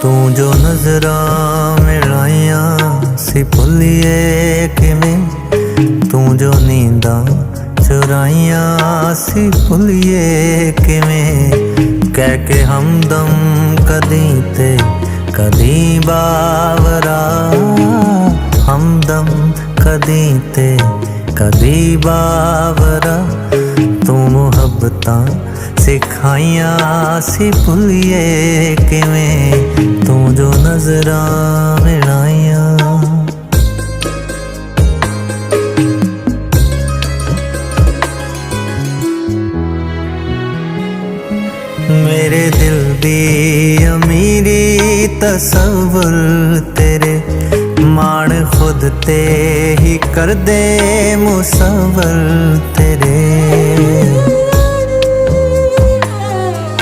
तू जो नजरां मिलाइया सी भुलिए किवें, तू जो नींदां चुराइया सी भुलिए किवें। कह के हमदम कदी ते कदी बावरा, हमदम कदी ते कदी बावरा। तू मुहब्बतां सिखाइया सी भुलिए किवें, तू जो नजरां मिलाइया। मेरे दिल दी अमीरी तसव्वुर तेरे, मान खुद ते ही कर दे मुसव्वुर तेरे।